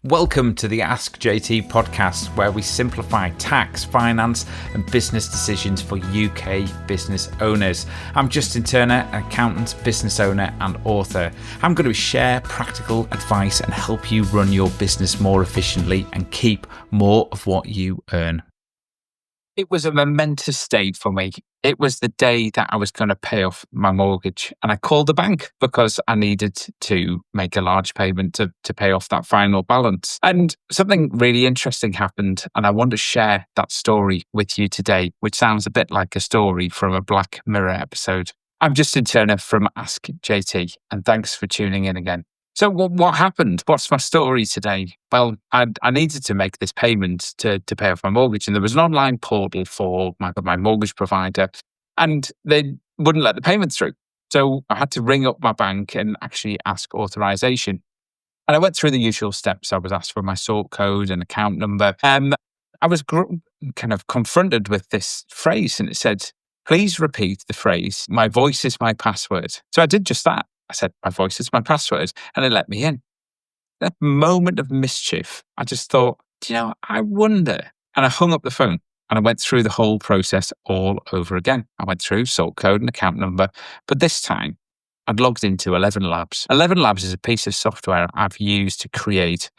Welcome to the Ask JT podcast, where we simplify tax, finance, and business decisions for UK business owners. I'm Justin Turner, an accountant, business owner, and author. I'm going to share practical advice and help you run your business more efficiently and keep more of what you earn. It was a momentous day for me. It was the day that I was going to pay off my mortgage, and I called the bank because I needed to make a large payment to pay off that final balance. And something really interesting happened, and I want to share that story with you today, which sounds a bit like a story from a Black Mirror episode. I'm Justin Turner from Ask JT, and thanks for tuning in again. So what happened? What's my story today? Well, I needed to make this payment to pay off my mortgage, and there was an online portal for my mortgage provider, and they wouldn't let the payment through. So I had to ring up my bank and actually ask authorization. And I went through the usual steps. I was asked for my sort code and account number. I was kind of confronted with this phrase, and it said, "Please repeat the phrase, 'My voice is my password.'" So I did just that. I said, "My voice is my password," and it let me in. That moment of mischief, I just thought, I wonder. And I hung up the phone and I went through the whole process all over again. I went through sort code and account number, but this time I'd logged into 11 Labs. 11 Labs is a piece of software I've used to create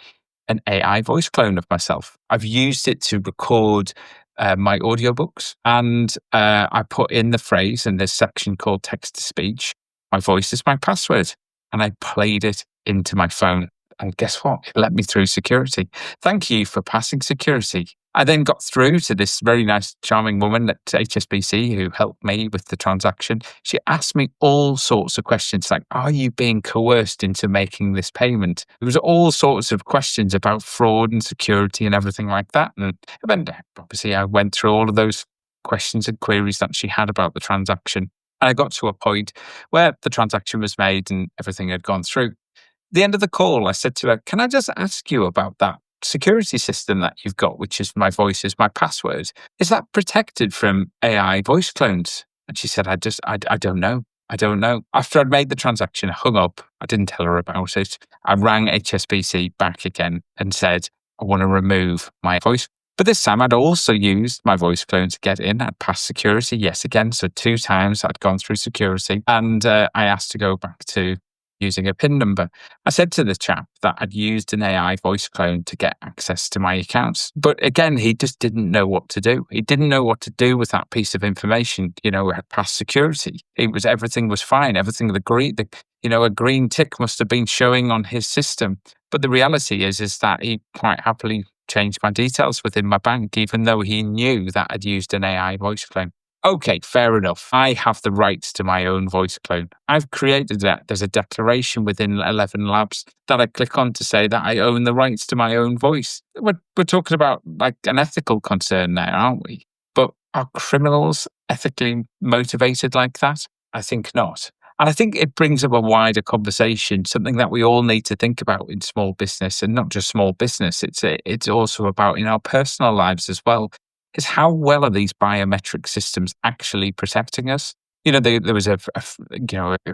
an AI voice clone of myself. I've used it to record my audiobooks, and I put in the phrase in this section called text to speech, "My voice is my password," and I played it into my phone. And guess what? It let me through security. Thank you for passing security. I then got through to this very nice, charming woman at HSBC who helped me with the transaction. She asked me all sorts of questions like, "Are you being coerced into making this payment?" There was all sorts of questions about fraud and security and everything like that. And then obviously I went through all of those questions and queries that she had about the transaction. And I got to a point where the transaction was made and everything had gone through. At the end of the call, I said to her, "Can I just ask you about that security system that you've got, which is my voice is my password? Is that protected from AI voice clones?" And she said, I don't know. I don't know. After I'd made the transaction, I hung up. I didn't tell her about it. I rang HSBC back again and said, "I want to remove my voice." But this time I'd also used my voice clone to get in. I'd passed security, yes, again. So 2 times I'd gone through security, and I asked to go back to using a PIN number. I said to the chap that I'd used an AI voice clone to get access to my accounts. But again, he just didn't know what to do. He didn't know what to do with that piece of information. It had passed security. Everything was fine. Everything agreed. A green tick must have been showing on his system. But the reality is that he quite happily changed my details within my bank, even though he knew that I'd used an AI voice clone. Okay, fair enough. I have the rights to my own voice clone. I've created that. There's a declaration within 11 Labs that I click on to say that I own the rights to my own voice. We're talking about like an ethical concern there, aren't we? But are criminals ethically motivated like that? I think not. And I think it brings up a wider conversation, something that we all need to think about in small business, and not just small business. It's also about in our personal lives as well. Is how well are these biometric systems actually protecting us? There was a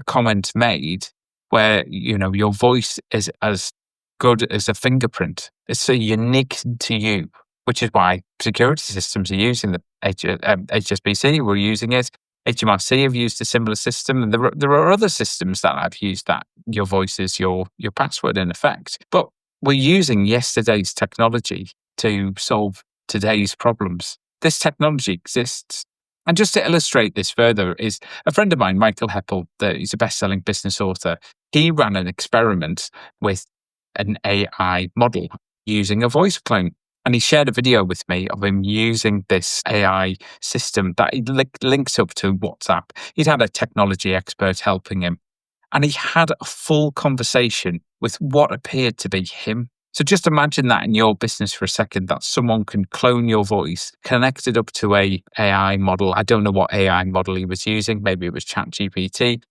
comment made where your voice is as good as a fingerprint. It's so unique to you, which is why security systems are using the HSBC. We're using it. HMRC have used a similar system, and there are other systems that I've used that your voice is your password in effect. But we're using yesterday's technology to solve today's problems. This technology exists. And just to illustrate this further is a friend of mine, Michael Heppel, he's a best-selling business author. He ran an experiment with an AI model using a voice clone. And he shared a video with me of him using this AI system that he links up to WhatsApp. He'd had a technology expert helping him. And he had a full conversation with what appeared to be him. So just imagine that in your business for a second, that someone can clone your voice, connect it up to a AI model. I don't know what AI model he was using. Maybe it was ChatGPT.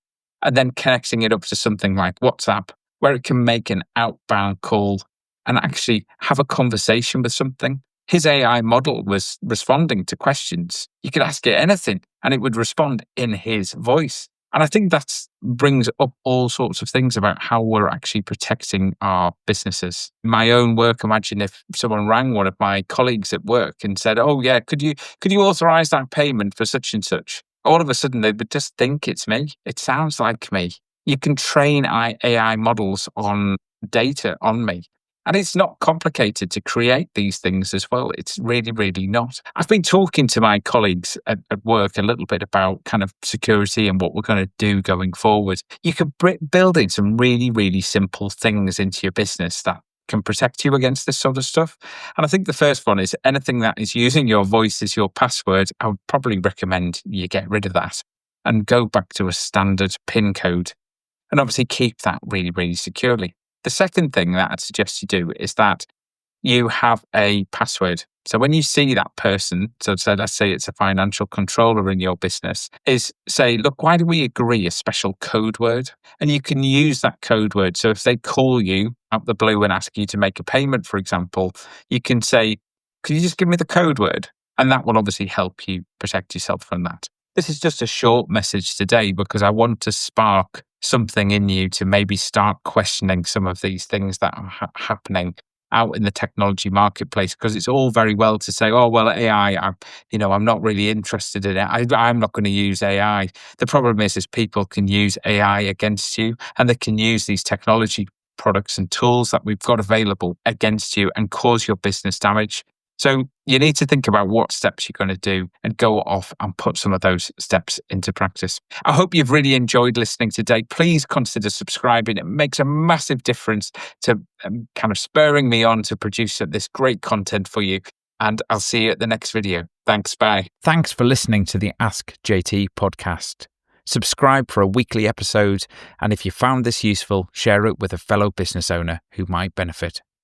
And then connecting it up to something like WhatsApp, where it can make an outbound call and actually have a conversation with something. His AI model was responding to questions. You could ask it anything and it would respond in his voice. And I think that brings up all sorts of things about how we're actually protecting our businesses. In my own work, imagine if someone rang one of my colleagues at work and said, "Oh yeah, could you authorize that payment for such and such?" All of a sudden, they would just think it's me. It sounds like me. You can train AI models on data on me. And it's not complicated to create these things as well. It's really, really not. I've been talking to my colleagues at work a little bit about kind of security and what we're going to do going forward. You can build in some really, really simple things into your business that can protect you against this sort of stuff. And I think the first one is anything that is using your voice as your password. I would probably recommend you get rid of that and go back to a standard PIN code, and obviously keep that really, really securely. The second thing that I'd suggest you do is that you have a password. So when you see that person, so let's say it's a financial controller in your business, is say, look, why do we agree a special code word? And you can use that code word. So if they call you out the blue and ask you to make a payment, for example, you can say, could you just give me the code word? And that will obviously help you protect yourself from that. This is just a short message today because I want to spark something in you to maybe start questioning some of these things that are happening out in the technology marketplace, because it's all very well to say, oh, well, AI, I'm not really interested in it. I'm not going to use AI. The problem is people can use AI against you, and they can use these technology products and tools that we've got available against you and cause your business damage. So you need to think about what steps you're going to do and go off and put some of those steps into practice. I hope you've really enjoyed listening today. Please consider subscribing. It makes a massive difference to kind of spurring me on to produce this great content for you. And I'll see you at the next video. Thanks. Bye. Thanks for listening to the Ask JT podcast. Subscribe for a weekly episode. And if you found this useful, share it with a fellow business owner who might benefit.